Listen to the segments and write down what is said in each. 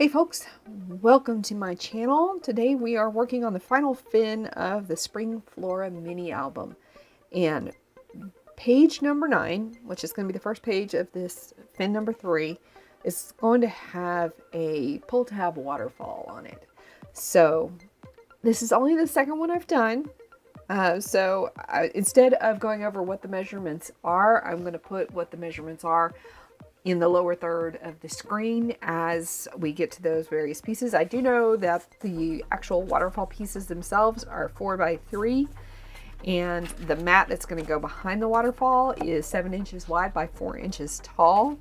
Hey folks, welcome to my channel. Today we are working on the final fin of the Spring Flora mini album. And page number 9, which is going to be the first page of this fin number 3, is going to have a pull tab waterfall on it. So this is only the second one I've done. Instead of going over what the measurements are, I'm going to put what the measurements are in the lower third of the screen as we get to those various pieces. I do know that the actual waterfall pieces themselves are 4x3, and the mat that's going to go behind the waterfall is 7 inches wide by 4 inches tall.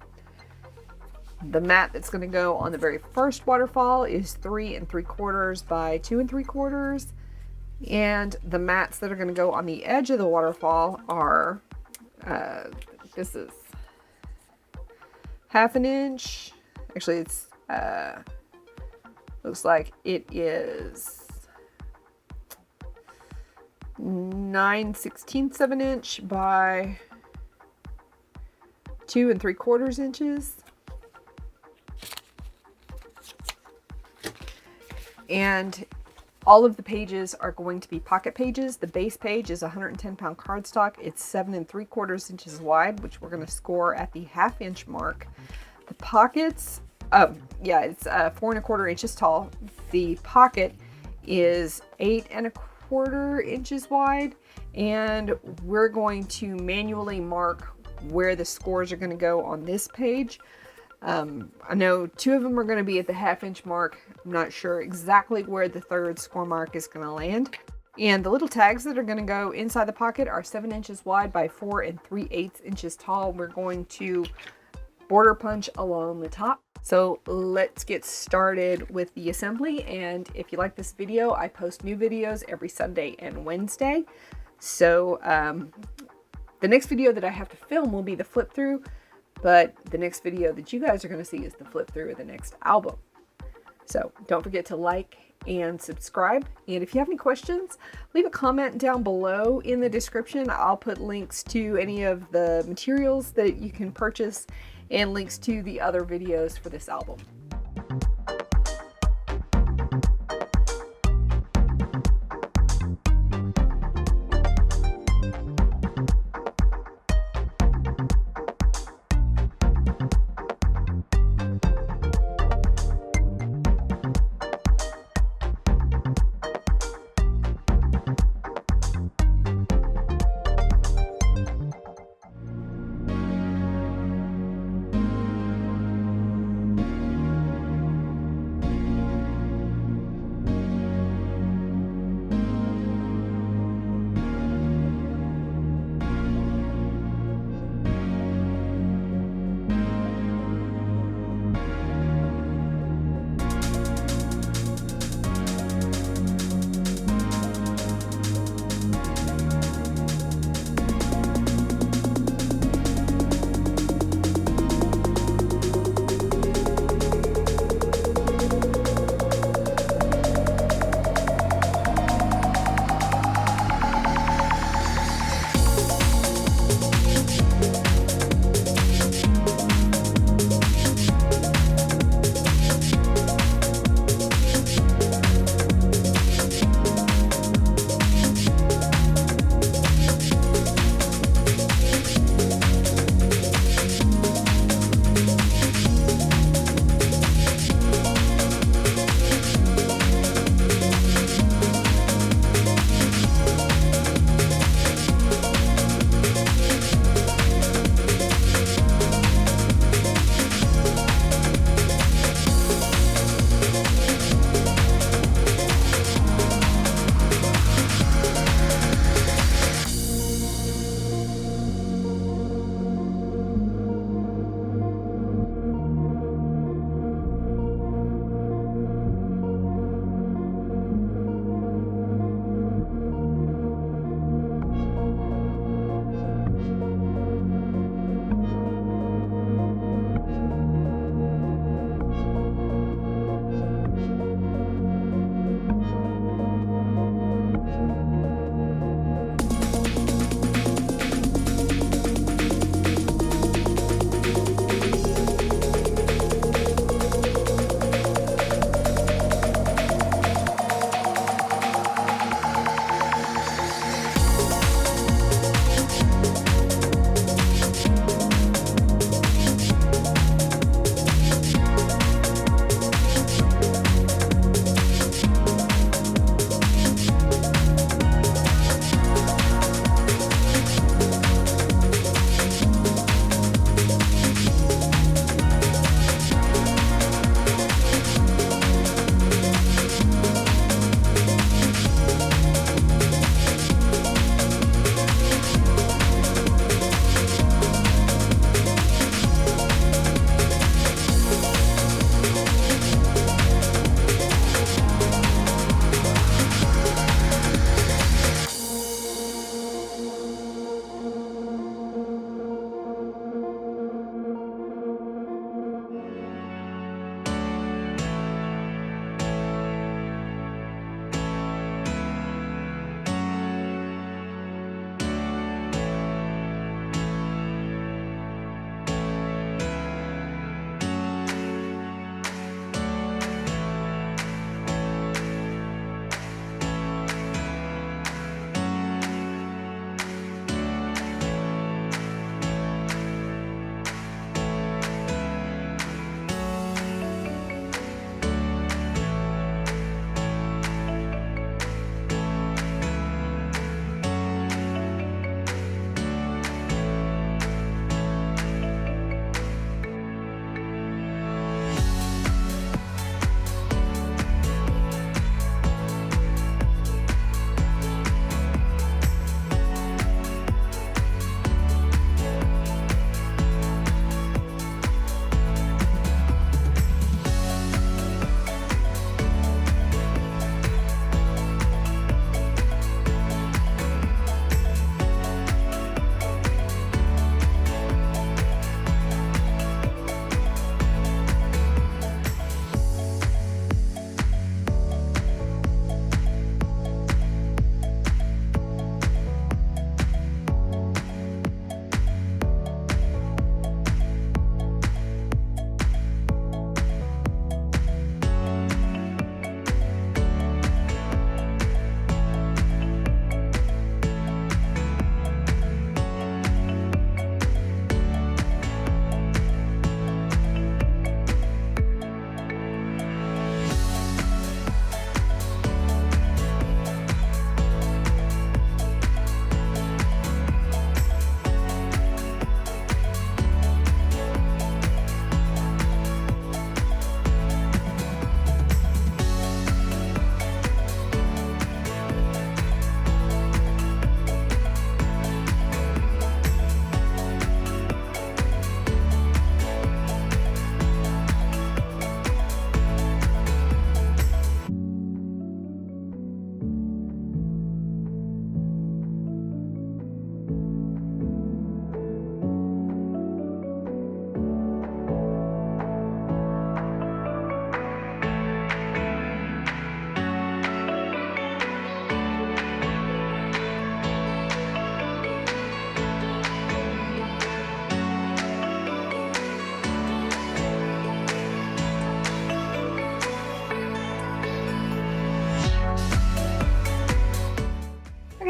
The mat that's going to go on the very first waterfall is 3 3/4 by 2 3/4, and the mats that are going to go on the edge of the waterfall are this is 1/2 inch. Actually, it's looks like it is 9/16 of an inch by 2 3/4 inches. And all of the pages are going to be pocket pages. The base page is 110-pound cardstock. It's 7 3/4 inches wide, which we're going to score at the 1/2 inch mark. The pockets, it's 4 1/4 inches tall. The pocket is 8 1/4 inches wide, and we're going to manually mark where the scores are going to go on this page. I know 2 of them are going to be at the 1/2 inch mark. I'm not sure exactly where the third score mark is going to land. And the little tags that are going to go inside the pocket are 7 inches wide by 4 3/8 inches tall. We're going to border punch along the top. So let's get started with the assembly. And if you like this video, I post new videos every Sunday and Wednesday. So the next video that I have to film will be the flip through. But the next video that you guys are going to see is the flip through of the next album. So don't forget to like and subscribe. And if you have any questions, leave a comment down below in the description. I'll put links to any of the materials that you can purchase and links to the other videos for this album.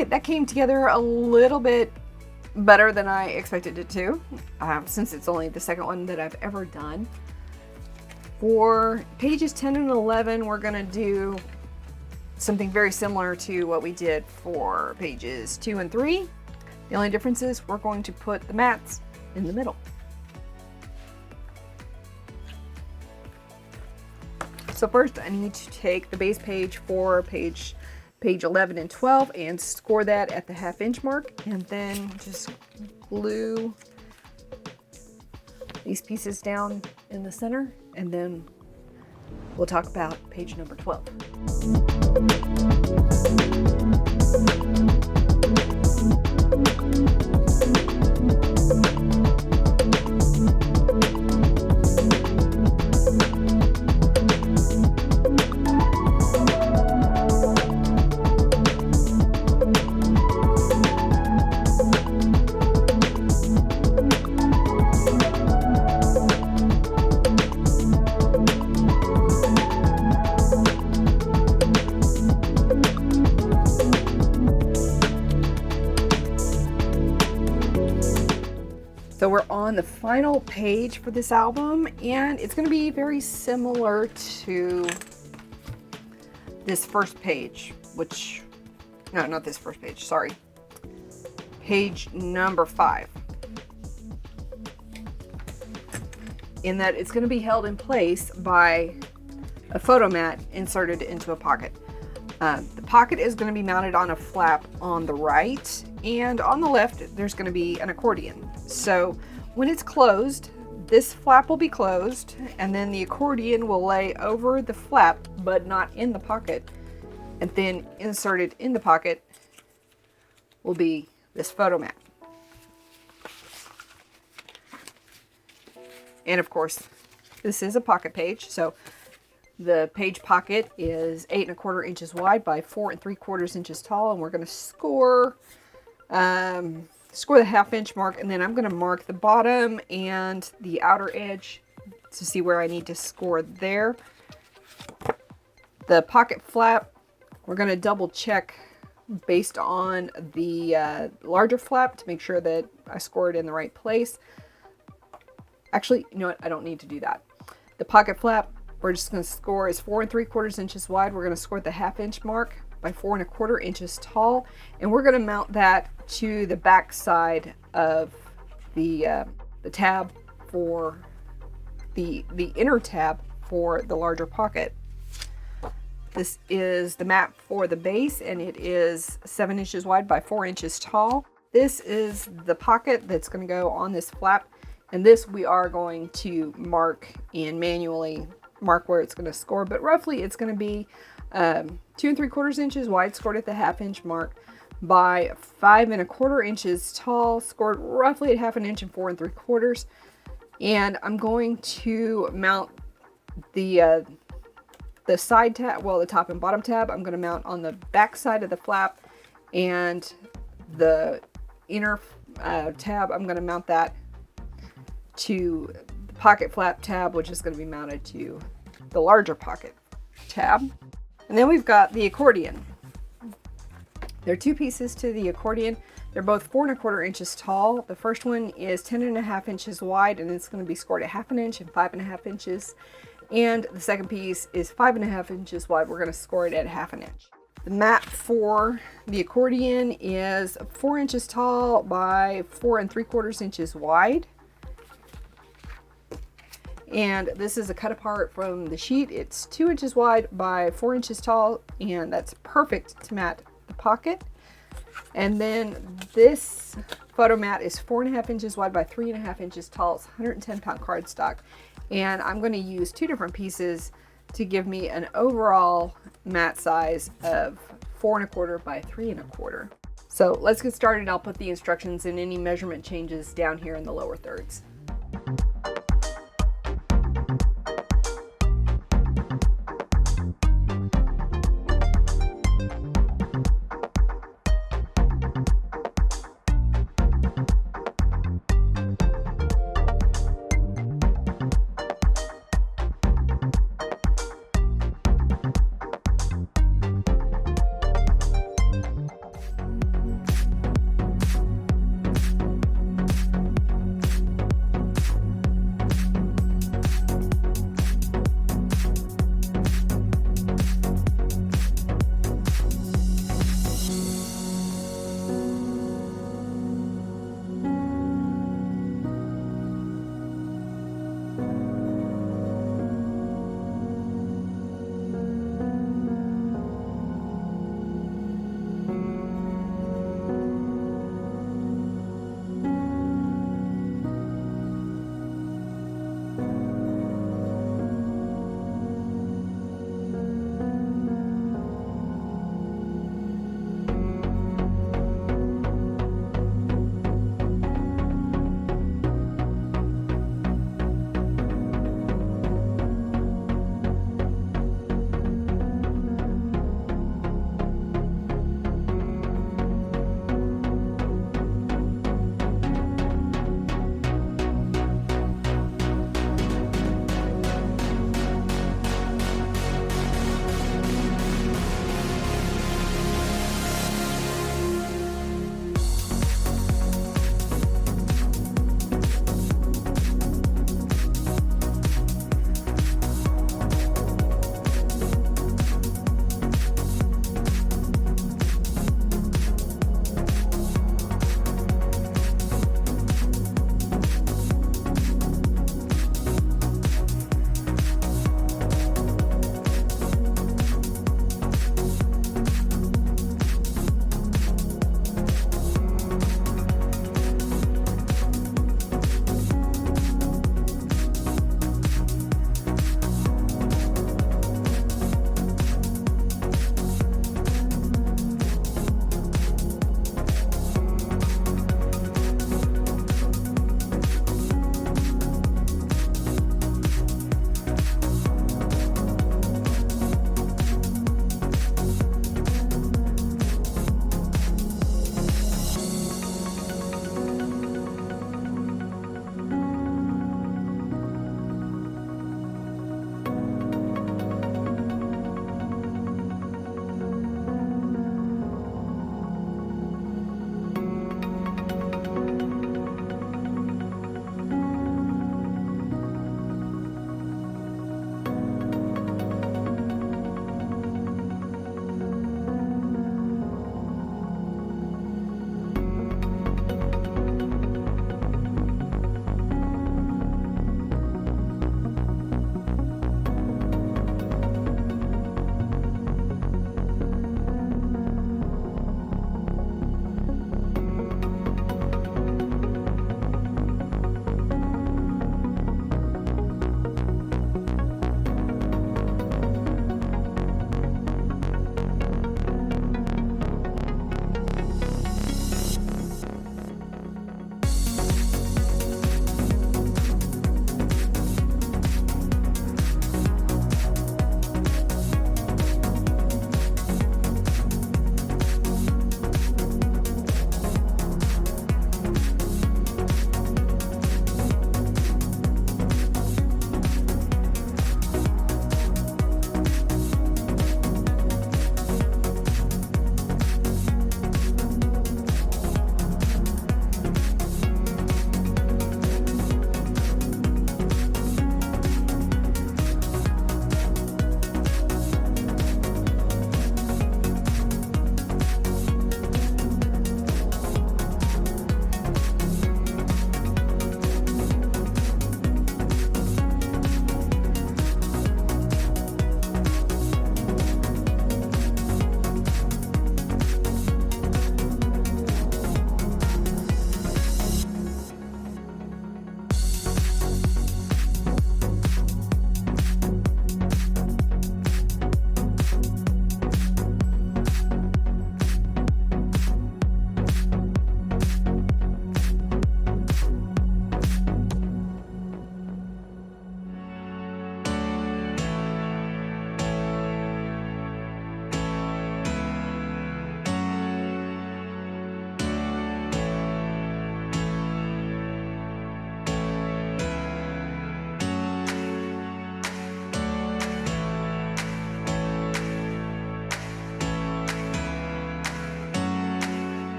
Okay, that came together a little bit better than I expected it to, since it's only the second one that I've ever done. For pages 10 and 11, we're gonna do something very similar to what we did for pages 2 and 3. The only difference is we're going to put the mats in the middle. So first I need to take the base page for page 11 and 12 and score that at the 1/2 inch mark, and then just glue these pieces down in the center, and then we'll talk about page number 12. So we're on the final page for this album, and it's going to be very similar to this first page, no, not this first page, sorry. Page number 5. In that it's going to be held in place by a photo mat inserted into a pocket. The pocket is going to be mounted on a flap on the right, and on the left there's going to be an accordion. So when it's closed, this flap will be closed, and then the accordion will lay over the flap but not in the pocket, and then inserted in the pocket will be this photo mat. And of course, this is a pocket page, so the page pocket is 8 1/4 inches wide by 4 3/4 inches tall, and we're going to score the 1/2 inch mark, and then I'm going to mark the bottom and the outer edge to see where I need to score there. The pocket flap, we're going to double check based on the larger flap to make sure that I scored in the right place. Actually, you know what? I don't need to do that. The pocket flap, we're just going to score is 4 3/4 inches wide. We're going to score at the 1/2 inch mark by 4 1/4 inches tall, and we're going to mount that to the back side of the tab for the inner tab for the larger pocket. This is the mat for the base, and it is 7 inches wide by 4 inches tall. This is the pocket that's going to go on this flap, and this we are going to mark and manually mark where it's going to score, but roughly it's going to be 2 3/4 inches wide, scored at the 1/2 inch mark, by 5 1/4 inches tall, scored roughly at 1/2 inch and 4 3/4. And I'm going to mount the side tab, well, the top and bottom tab, I'm going to mount on the back side of the flap, and the inner tab, I'm going to mount that to the pocket flap tab, which is going to be mounted to the larger pocket tab. And then we've got the accordion. There are 2 pieces to the accordion. They're both 4 1/4 inches tall. The first one is 10 1/2 inches wide, and it's going to be scored at 1/2 inch and 5 1/2 inches. And the second piece is 5 1/2 inches wide. We're going to score it at 1/2 inch. The mat for the accordion is 4 inches tall by 4 3/4 inches wide. And this is a cut apart from the sheet. It's 2 inches wide by 4 inches tall, and that's perfect to mat the pocket. And then this photo mat is 4 1/2 inches wide by 3 1/2 inches tall. It's 110-pound cardstock. And I'm going to use 2 different pieces to give me an overall mat size of 4 1/4 by 3 1/4. So let's get started. I'll put the instructions and any measurement changes down here in the lower thirds.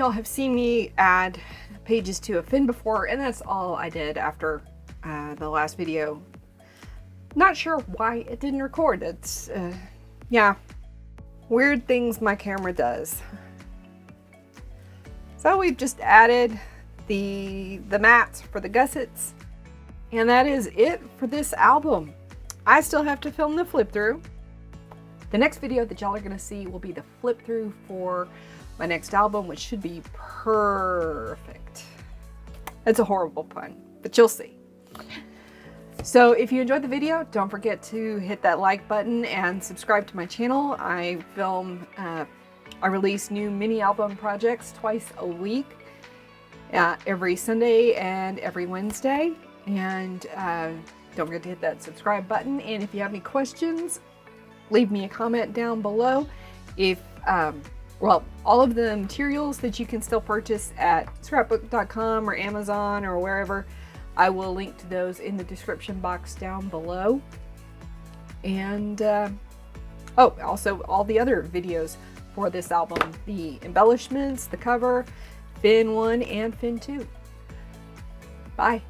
y'all have seen me add pages to a fin before, and that's all I did after the last video. Not sure why it didn't record. It's, yeah, weird things my camera does. So we've just added the mats for the gussets, and that is it for this album. I still have to film the flip through. The next video that y'all are gonna see will be the flip through for my next album, which should be perfect. That's a horrible pun, but you'll see. So if you enjoyed the video, don't forget to hit that like button and subscribe to my channel. I release new mini album projects twice a week, every Sunday and every Wednesday. And don't forget to hit that subscribe button. And if you have any questions, leave me a comment down below. If, well, all of the materials that you can still purchase at scrapbook.com or Amazon or wherever, I will link to those in the description box down below. And, oh, also all the other videos for this album, the embellishments, the cover, fin 1 and fin 2. Bye.